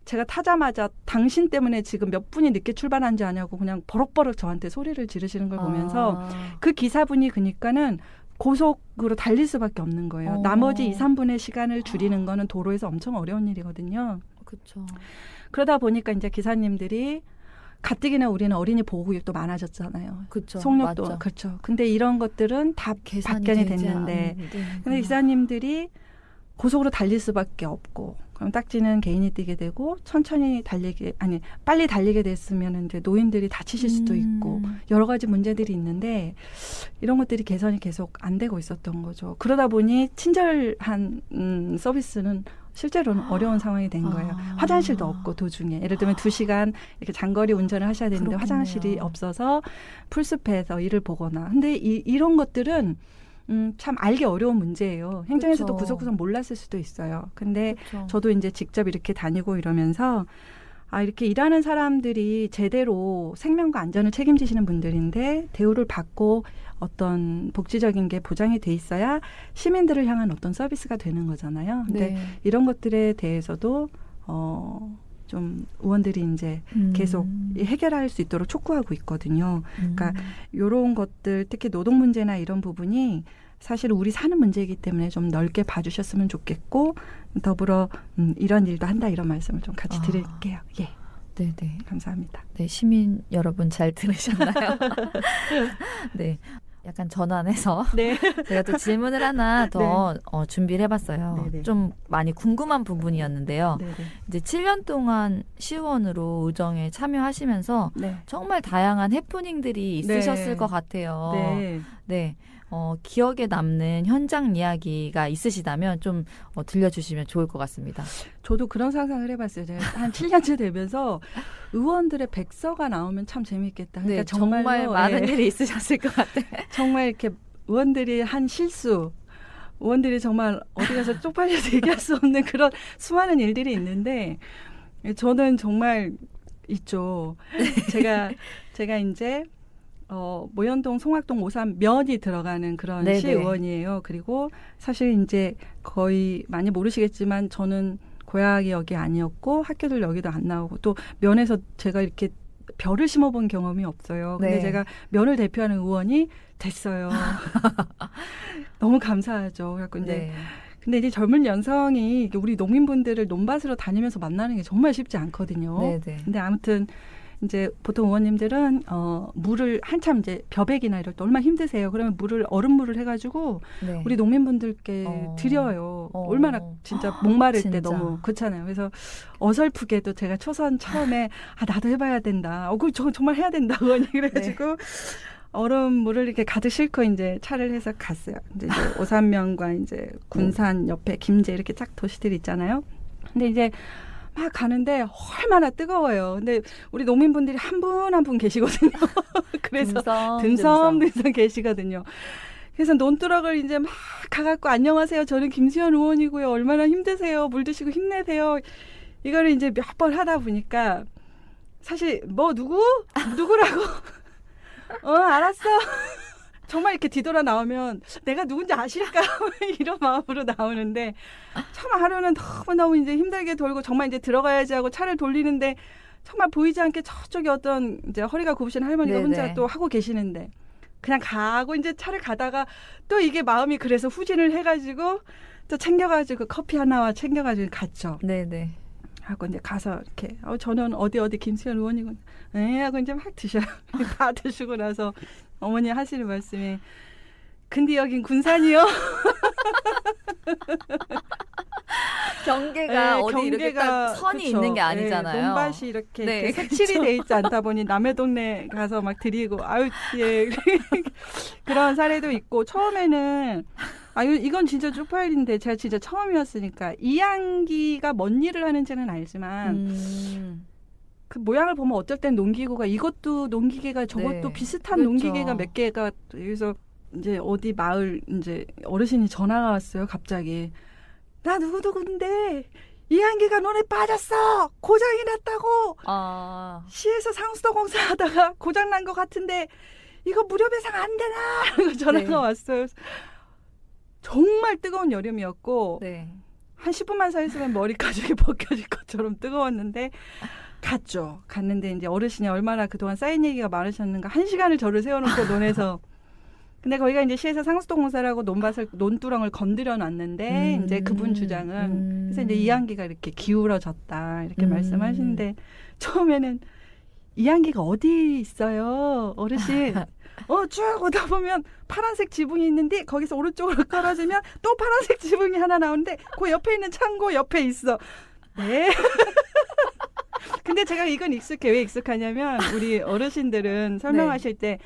제가 타자마자 당신 때문에 지금 몇 분이 늦게 출발한지 아냐고 그냥 버럭버럭 저한테 소리를 지르시는 걸 보면서 그 기사분이 그러니까는 고속으로 달릴 수밖에 없는 거예요. 나머지 2, 3분의 시간을 줄이는 거는 도로에서 엄청 어려운 일이거든요. 그렇죠. 그러다 보니까 이제 기사님들이 가뜩이나 우리는 어린이 보호구역도 많아졌잖아요. 그렇죠. 속력도 맞죠. 그렇죠. 근데 이런 것들은 다 발견이 됐는데 근데 기사님들이 고속으로 달릴 수밖에 없고 그럼 딱지는 개인이 뛰게 되고 천천히 빨리 달리게 됐으면 이제 노인들이 다치실 수도 있고 여러 가지 문제들이 있는데 이런 것들이 개선이 계속 안 되고 있었던 거죠. 그러다 보니 친절한 서비스는 실제로는 어려운 상황이 된 거예요. 화장실도 없고 도중에 예를 들면 2시간 이렇게 장거리 운전을 하셔야 되는데 그렇겠네요. 화장실이 없어서 풀숲에서 일을 보거나 근데 이런 것들은 참 알기 어려운 문제예요. 행정에서도 그쵸. 구석구석 몰랐을 수도 있어요. 근데 그쵸. 저도 이제 직접 이렇게 다니고 이러면서 이렇게 일하는 사람들이 제대로 생명과 안전을 책임지시는 분들인데 대우를 받고 어떤 복지적인 게 보장이 돼 있어야 시민들을 향한 어떤 서비스가 되는 거잖아요. 근데 이런 것들에 대해서도 좀 의원들이 이제 계속 해결할 수 있도록 촉구하고 있거든요. 그러니까 이런 것들 특히 노동 문제나 이런 부분이 사실 우리 사는 문제이기 때문에 좀 넓게 봐주셨으면 좋겠고 더불어 이런 일도 한다 이런 말씀을 좀 같이 드릴게요. 예. 네네. 감사합니다. 네, 시민 여러분 잘 들으셨나요? 네. 약간 전환해서 제가 또 질문을 하나 더 준비를 해봤어요. 네네. 좀 많이 궁금한 부분이었는데요. 네네. 이제 7년 동안 시의원으로 의정에 참여하시면서 정말 다양한 해프닝들이 있으셨을 것 같아요. 네. 기억에 남는 현장 이야기가 있으시다면 좀 들려주시면 좋을 것 같습니다. 저도 그런 상상을 해봤어요. 제가 한 7년째 되면서 의원들의 백서가 나오면 참 재미있겠다. 그러니까 정말 많은 일이 있으셨을 것 같아요. 정말 이렇게 의원들이 한 실수 의원들이 정말 어디 가서 쪽팔려서 얘기할 수 없는 그런 수많은 일들이 있는데 저는 정말 있죠. 제가 이제 모현동 송악동 53 면이 들어가는 그런 네네. 시의원이에요. 그리고 사실 이제 거의 많이 모르시겠지만 저는 고향이 여기 아니었고 학교들 여기도 안 나오고 또 면에서 제가 이렇게 별을 심어본 경험이 없어요. 근데 네. 제가 면을 대표하는 의원이 됐어요. 너무 감사하죠. 그래갖고 이제 네. 근데 이제 젊은 여성이 우리 농민분들을 논밭으로 다니면서 만나는 게 정말 쉽지 않거든요. 네네. 근데 아무튼 이제 보통 의원님들은 물을 한참 이제 벼베기나 이럴 때 얼마나 힘드세요. 그러면 얼음물을 해가지고 네. 우리 농민분들께 드려요. 얼마나 진짜 목마를 때 너무 그렇잖아요. 그래서 어설프게도 제가 초선 처음에 나도 해봐야 된다. 저 정말 해야 된다 의원이 그래가지고. 네. 얼음물을 이렇게 가득 싣고 이제 차를 해서 갔어요. 이제 오산면과 이제 군산 옆에 김제 이렇게 쫙 도시들이 있잖아요. 근데 이제 막 가는데 얼마나 뜨거워요. 근데 우리 농민분들이 한 분 한 분 계시거든요. 그래서 듬성 계시거든요. 그래서 논두렁을 이제 막 가갖고 안녕하세요. 저는 김수현 의원이고요. 얼마나 힘드세요. 물 드시고 힘내세요. 이거를 이제 몇 번 하다 보니까 사실 누구라고 알았어. 정말 이렇게 뒤돌아 나오면 내가 누군지 아실까? 이런 마음으로 나오는데 참 하루는 너무너무 이제 힘들게 돌고 정말 이제 들어가야지 하고 차를 돌리는데 정말 보이지 않게 저쪽에 어떤 이제 허리가 굽으신 할머니가 혼자 또 하고 계시는데 그냥 가고 이제 차를 가다가 또 이게 마음이 그래서 후진을 해가지고 또 챙겨가지고 커피 하나와 챙겨가지고 갔죠. 네네. 하고 이제 가서 이렇게 저는 어디 김수현 의원이고 하고 이제 막 드셔요. 다 드시고 나서 어머니 하시는 말씀이 근데 여긴 군산이요. 경계가 어디 이렇게 딱 선이 그쵸. 있는 게 아니잖아요. 논밭이 이렇게 색칠이 돼 있지 않다 보니 남의 동네 가서 막 드리고 그런 사례도 있고 처음에는 이건 진짜 쪽팔린데 제가 진짜 처음이었으니까 이양기가 뭔 일을 하는지는 알지만 그 모양을 보면 어쩔 땐 농기구가 이것도 농기계가 저것도 비슷한 그렇죠. 농기계가 몇 개가 여기서 이제 어디 마을 이제 어르신이 전화가 왔어요. 갑자기 나 누구누구인데 이양기가 논에 빠졌어. 고장이 났다고. 시에서 상수도 공사하다가 고장 난 것 같은데 이거 무료 배상 안 되나? 전화가 왔어요. 정말 뜨거운 여름이었고 한 10분만 서 있으면 머리 가죽이 벗겨질 것처럼 뜨거웠는데 갔는데 이제 어르신이 얼마나 그동안 쌓인 얘기가 많으셨는가 1시간을 저를 세워놓고 논에서 근데 거기가 이제 시에서 상수도 공사라고 논두렁을 건드려 놨는데 이제 그분 주장은 그래서 이제 이양기가 이렇게 기울어졌다 이렇게 말씀하시는데 처음에는 이양기가 어디 있어요 어르신 쭉 오다 보면 파란색 지붕이 있는데 거기서 오른쪽으로 떨어지면 또 파란색 지붕이 하나 나오는데 그 옆에 있는 창고 옆에 있어. 네. 근데 제가 이건 익숙해. 왜 익숙하냐면 우리 어르신들은 설명하실 때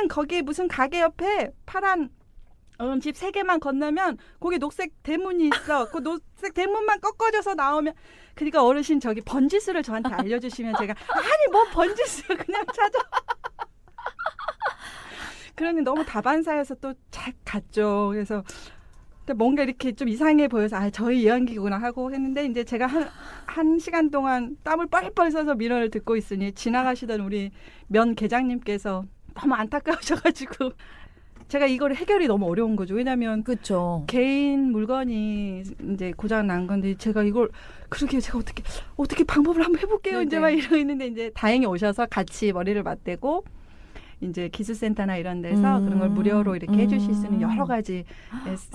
거기 무슨 가게 옆에 파란 집 3개만 건너면 거기 녹색 대문이 있어. 그 녹색 대문만 꺾어져서 나오면 그러니까 어르신 저기 번지수를 저한테 알려주시면 제가 아니 뭐 번지수 그냥 찾아. 그러니 너무 다반사여서 또 잘 갔죠. 그래서 뭔가 이렇게 좀 이상해 보여서 저희 이양기구나 하고 했는데 이제 제가 한 시간 동안 땀을 뻘뻘 써서 민원을 듣고 있으니 지나가시던 우리 면 계장님께서 너무 안타까우셔가지고 제가 이걸 해결이 너무 어려운 거죠. 왜냐하면 그쵸. 개인 물건이 이제 고장 난 건데 제가 이걸 그러게 제가 어떻게 방법을 한번 해볼게요. 네네. 이제 막 이러고 있는데 이제 다행히 오셔서 같이 머리를 맞대고 이제 기술센터나 이런 데서 그런 걸 무료로 이렇게 해주실 수 있는 여러 가지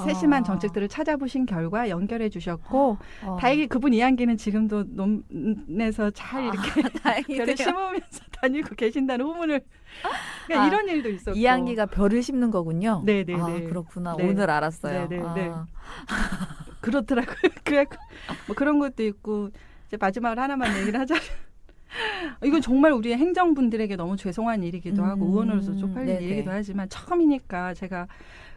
세심한 정책들을 찾아보신 결과 연결해 주셨고 다행히 그분 이양기는 지금도 논에서 잘 이렇게 별을 심으면서 다니고 계신다는 후문을 그러니까 이런 일도 있었고 이양기가 별을 심는 거군요. 네네네. 그렇구나. 네. 오늘 알았어요. 네네네. 그렇더라고요. 그래갖고 뭐 그런 것도 있고 이제 마지막으로 하나만 얘기를 하자면 이건 정말 우리 행정분들에게 너무 죄송한 일이기도 하고 의원으로서 쪽팔린 일이기도 하지만 처음이니까 제가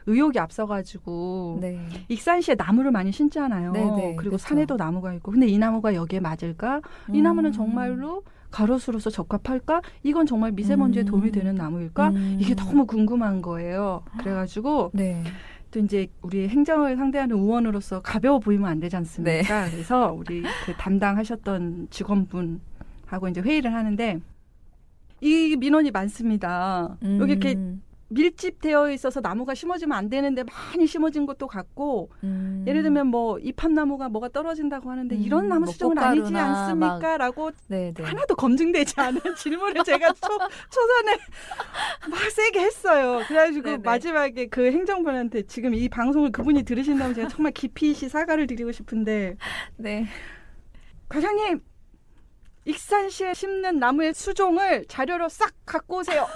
의욕이 앞서가지고 익산시에 나무를 많이 심잖아요. 그리고 그렇죠. 산에도 나무가 있고 근데 이 나무가 여기에 맞을까? 이 나무는 정말로 가로수로서 적합할까? 이건 정말 미세먼지에 도움이 되는 나무일까? 이게 너무 궁금한 거예요. 그래가지고 또 이제 우리 행정을 상대하는 의원으로서 가벼워 보이면 안 되지 않습니까? 네. 그래서 우리 그 담당하셨던 직원분하고 이제 회의를 하는데 이 민원이 많습니다. 여기 이렇게 밀집되어 있어서 나무가 심어지면 안 되는데 많이 심어진 것도 같고 예를 들면 뭐 이팝나무가 뭐가 떨어진다고 하는데 이런 나무 뭐 수종은 아니지 않습니까? 라고 하나도 검증되지 않은 질문을 제가 초선에 막 세게 했어요. 그래가지고 네네. 마지막에 그 행정관한테 지금 이 방송을 그분이 들으신다면 제가 정말 깊이 사과를 드리고 싶은데 네. 과장님 익산시에 심는 나무의 수종을 자료로 싹 갖고 오세요.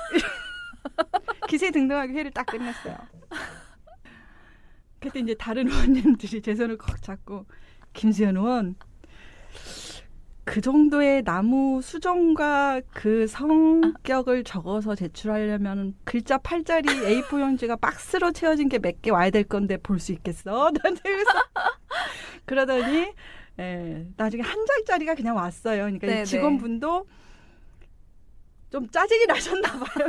기세등등하게 회의를 딱 끝냈어요. 그때 이제 다른 의원님들이 제 손을 꽉 잡고 김수현 의원 그 정도의 나무 수종과 그 성격을 적어서 제출하려면 글자 8자리 A4 용지가 박스로 채워진 게 몇 개 와야 될 건데 볼 수 있겠어? 그러더니 나중에 한 장짜리가 그냥 왔어요. 그러니까 이 직원분도 좀 짜증이 나셨나 봐요.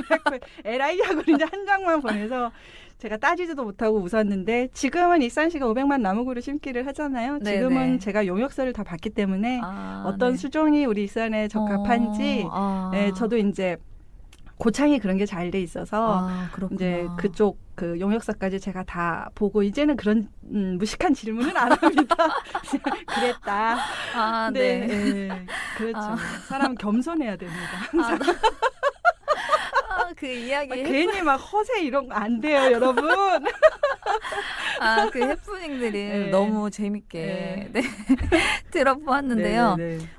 에라이 하고 이제 한 장만 보내서 제가 따지지도 못하고 웃었는데 지금은 익산시가 500만 나무그루 심기를 하잖아요. 지금은 네네. 제가 용역서를 다 봤기 때문에 어떤 수종이 우리 익산에 적합한지 저도 이제 고창이 그런 게 잘 돼 있어서 이제 그쪽 그 용역서까지 제가 다 보고 이제는 그런 무식한 질문은 안 합니다. 그랬다. 네. 그렇죠. 사람은 겸손해야 됩니다. 항상. 그 이야기 괜히 막 허세 이런 거 안 돼요, 여러분. 그 해프닝들이 너무 재밌게 들어보았는데요.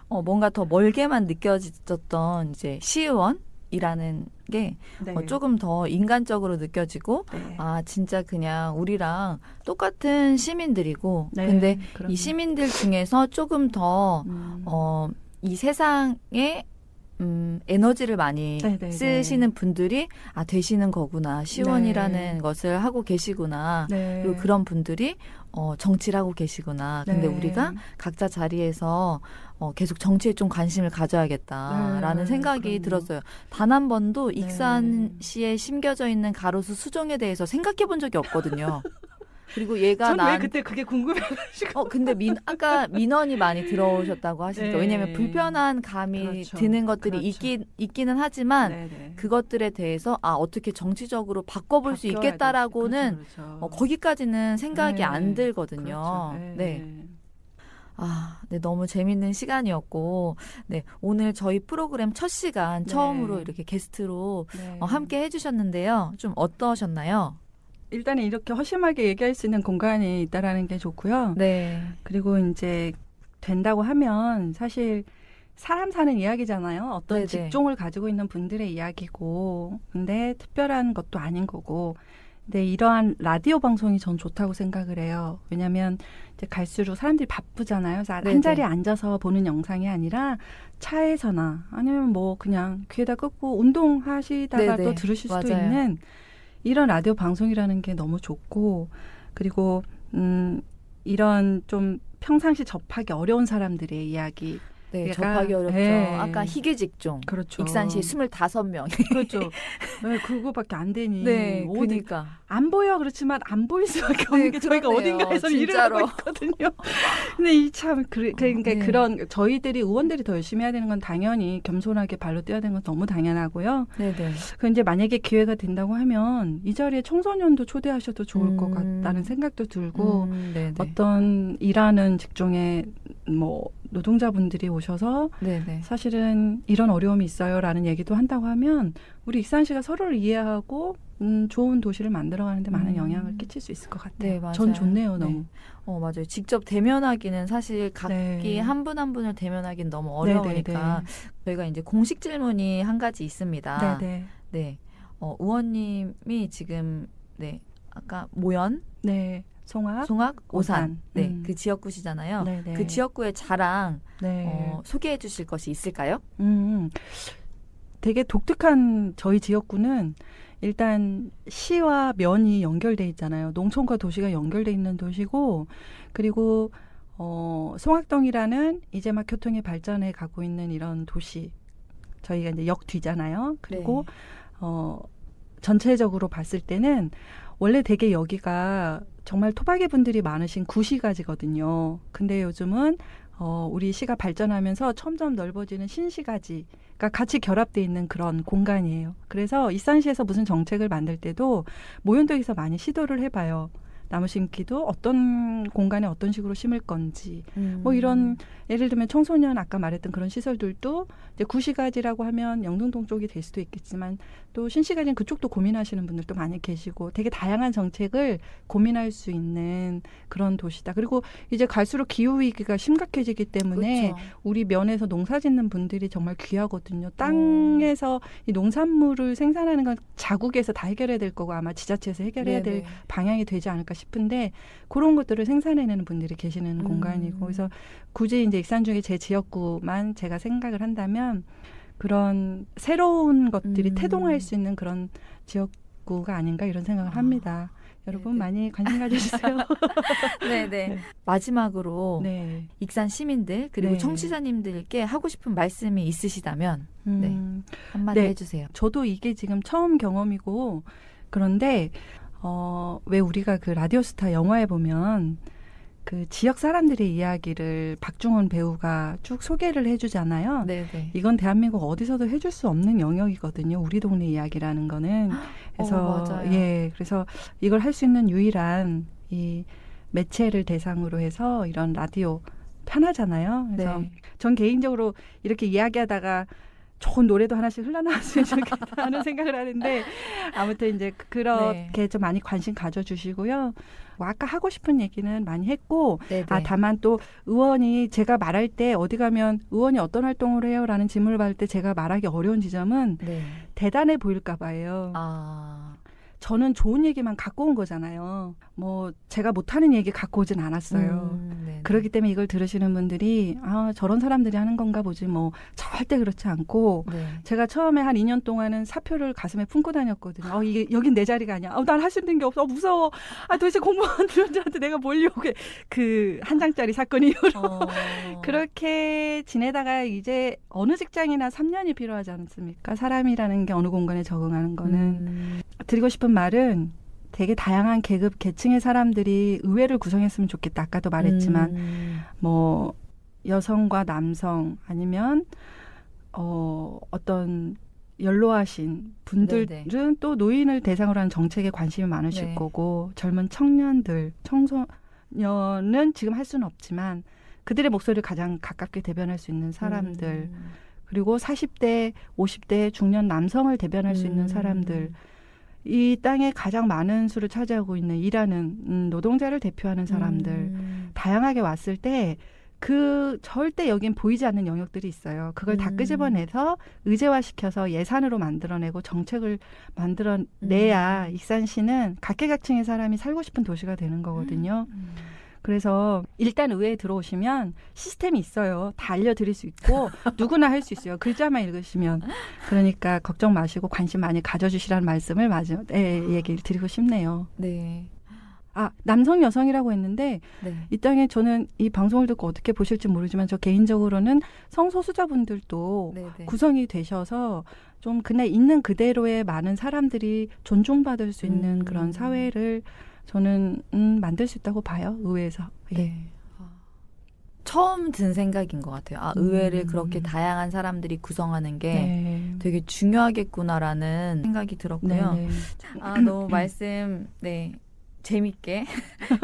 뭔가 더 멀게만 느껴졌던 이제 시의원이라는 게 조금 더 인간적으로 느껴지고 진짜 그냥 우리랑 똑같은 시민들이고 근데 그럼요. 이 시민들 중에서 조금 더 이 세상에 에너지를 많이 쓰시는 분들이 되시는 거구나. 시의원이라는 것을 하고 계시구나. 그리고 그런 분들이 정치를 하고 계시구나. 근데 우리가 각자 자리에서 계속 정치에 좀 관심을 가져야겠다라는 생각이 들었어요. 단 한 번도 익산시에 심겨져 있는 가로수 수종에 대해서 생각해 본 적이 없거든요. 그리고 얘가 전 왜 그때 그게 궁금해가지고. 근데 아까 민원이 많이 들어오셨다고 하시니까 왜냐하면 불편한 감이 드는 것들이 있기는 하지만 그것들에 대해서 어떻게 정치적으로 바꿔볼 수 있겠다라고는 거기까지는 생각이 안 들거든요. 네, 너무 재밌는 시간이었고, 오늘 저희 프로그램 첫 시간 처음으로 이렇게 게스트로 함께 해주셨는데요. 좀 어떠셨나요? 일단은 이렇게 허심하게 얘기할 수 있는 공간이 있다라는 게 좋고요. 그리고 이제 된다고 하면 사실 사람 사는 이야기잖아요. 어떤 직종을 가지고 있는 분들의 이야기고, 근데 특별한 것도 아닌 거고. 근데 이러한 라디오 방송이 전 좋다고 생각을 해요. 왜냐하면 이제 갈수록 사람들이 바쁘잖아요. 그래서 한 자리에 앉아서 보는 영상이 아니라 차에서나 아니면 뭐 그냥 귀에다 꽂고 운동하시다가 또 들으실 수도 있는 이런 라디오 방송이라는 게 너무 좋고, 그리고 이런 좀 평상시 접하기 어려운 사람들의 이야기. 접하기 어렵죠. 아까 희귀 직종. 익산시 25명. 그렇죠. 그거밖에 안 되니. 그러니까. 안 보여. 그렇지만 안 보일 수밖에 없는 게 저희가 어딘가에서 일을 하고 있거든요. 근데 이 참, 그러니까 그런 저희들이 의원들이 더 열심히 해야 되는 건 당연히 겸손하게 발로 뛰어야 되는 건 너무 당연하고요. 그 이제 만약에 기회가 된다고 하면 이 자리에 청소년도 초대하셔도 좋을 것 같다는 생각도 들고 어떤 일하는 직종에 뭐 노동자분들이 오셔서 사실은 이런 어려움이 있어요라는 얘기도 한다고 하면 우리 익산시가 서로를 이해하고 좋은 도시를 만들어가는 데 많은 영향을 끼칠 수 있을 것 같아요. 전 좋네요. 너무. 맞아요. 직접 대면하기는 사실 각기 한 분 한 분을 대면하기는 너무 어려우니까 저희가 이제 공식 질문이 한 가지 있습니다. 의원님이 지금 아까 모연 송악, 오산. 그 지역구시잖아요. 그 지역구의 자랑 소개해 주실 것이 있을까요? 되게 독특한 저희 지역구는 일단 시와 면이 연결돼 있잖아요. 농촌과 도시가 연결돼 있는 도시고, 그리고 송악동이라는 이제 막 교통이 발전해 가고 있는 이런 도시. 저희가 이제 역 뒤잖아요. 그리고 전체적으로 봤을 때는 원래 되게 여기가 정말 토박이 분들이 많으신 구시가지거든요. 근데 요즘은 우리 시가 발전하면서 점점 넓어지는 신시가지가 같이 결합되어 있는 그런 공간이에요. 그래서 익산시에서 무슨 정책을 만들 때도 모현동에서 많이 시도를 해봐요. 나무 심기도 어떤 공간에 어떤 식으로 심을 건지 뭐 이런 예를 들면 청소년 아까 말했던 그런 시설들도 이제 구시가지라고 하면 영등동 쪽이 될 수도 있겠지만 또 신시가지는 그쪽도 고민하시는 분들도 많이 계시고 되게 다양한 정책을 고민할 수 있는 그런 도시다. 그리고 이제 갈수록 기후위기가 심각해지기 때문에 그렇죠. 우리 면에서 농사 짓는 분들이 정말 귀하거든요. 땅에서 이 농산물을 생산하는 건 자국에서 다 해결해야 될 거고 아마 지자체에서 해결해야 될 방향이 되지 않을까 싶은데 그런 것들을 생산해내는 분들이 계시는 공간이고 그래서 굳이 이제 익산 중에 제 지역구만 제가 생각을 한다면 그런 새로운 것들이 태동할 수 있는 그런 지역구가 아닌가 이런 생각을 합니다. 여러분 네네. 많이 관심 가져주세요. 네네. 네. 마지막으로 네. 익산 시민들 그리고 네. 청취자님들께 하고 싶은 말씀이 있으시다면 네. 한마디 네. 해주세요. 저도 이게 지금 처음 경험이고 그런데 왜 우리가 그 라디오스타 영화에 보면 그 지역 사람들의 이야기를 박중훈 배우가 쭉 소개를 해주잖아요. 네네. 이건 대한민국 어디서도 해줄 수 없는 영역이거든요. 우리 동네 이야기라는 거는. 그래서 맞아요. 예, 그래서 이걸 할 수 있는 유일한 이 매체를 대상으로 해서 이런 라디오 편하잖아요. 그래서 네. 전 개인적으로 이렇게 이야기하다가 좋은 노래도 하나씩 흘러나왔으면 좋겠다 하는 생각을 하는데 아무튼 이제 그렇게 좀 많이 관심 가져주시고요. 뭐 아까 하고 싶은 얘기는 많이 했고 다만 또 의원이 제가 말할 때 어디 가면 의원이 어떤 활동을 해요라는 질문을 받을 때 제가 말하기 어려운 지점은 대단해 보일까 봐요. 저는 좋은 얘기만 갖고 온 거잖아요. 뭐 제가 못하는 얘기 갖고 오진 않았어요. 그렇기 때문에 이걸 들으시는 분들이 저런 사람들이 하는 건가 보지 뭐 절대 그렇지 않고 제가 처음에 한 2년 동안은 사표를 가슴에 품고 다녔거든요. 이게 여긴 내 자리가 아니야. 난 할 수 있는 게 없어. 무서워. 도대체 공무원들한테 내가 뭘 요구해. 그 한 장짜리 사건 이후로. 그렇게 지내다가 이제 어느 직장이나 3년이 필요하지 않습니까? 사람이라는 게 어느 공간에 적응하는 거는. 드리고 싶은 말은 되게 다양한 계급, 계층의 사람들이 의회를 구성했으면 좋겠다. 아까도 말했지만 뭐 여성과 남성 아니면 어떤 연로하신 분들은 또 노인을 대상으로 하는 정책에 관심이 많으실 거고 젊은 청년들, 청소년은 지금 할 수는 없지만 그들의 목소리를 가장 가깝게 대변할 수 있는 사람들 그리고 40대, 50대 중년 남성을 대변할 수 있는 사람들 이 땅에 가장 많은 수를 차지하고 있는 일하는 노동자를 대표하는 사람들 다양하게 왔을 때 그 절대 여긴 보이지 않는 영역들이 있어요. 그걸 다 끄집어내서 의제화시켜서 예산으로 만들어내고 정책을 만들어내야 익산시는 각계각층의 사람이 살고 싶은 도시가 되는 거거든요. 그래서 일단 의회에 들어오시면 시스템이 있어요. 다 알려드릴 수 있고 누구나 할 수 있어요. 글자만 읽으시면. 그러니까 걱정 마시고 관심 많이 가져주시라는 말씀을 얘기를 드리고 싶네요. 네. 남성 여성이라고 했는데 이 땅에 저는 이 방송을 듣고 어떻게 보실지 모르지만 저 개인적으로는 성소수자분들도 구성이 되셔서 좀 그날 있는 그대로의 많은 사람들이 존중받을 수 있는 그런 사회를 저는 만들 수 있다고 봐요. 의회에서. 네. 처음 든 생각인 것 같아요. 의회를 그렇게 다양한 사람들이 구성하는 게 되게 중요하겠구나라는 생각이 들었고요. 너무 말씀 재밌게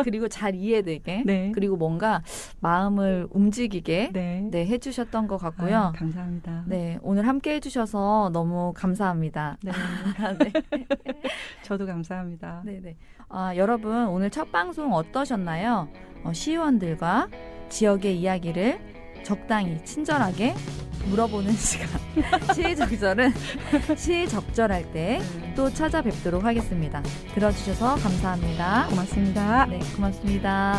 그리고 잘 이해되게 그리고 뭔가 마음을 움직이게 해주셨던 것 같고요. 감사합니다. 오늘 함께 해주셔서 너무 감사합니다. 저도 감사합니다. 여러분 오늘 첫 방송 어떠셨나요? 시의원들과 지역의 이야기를 적당히 친절하게 물어보는 시간. 시의적절할 때 또 찾아뵙도록 하겠습니다. 들어주셔서 감사합니다. 고맙습니다. 고맙습니다.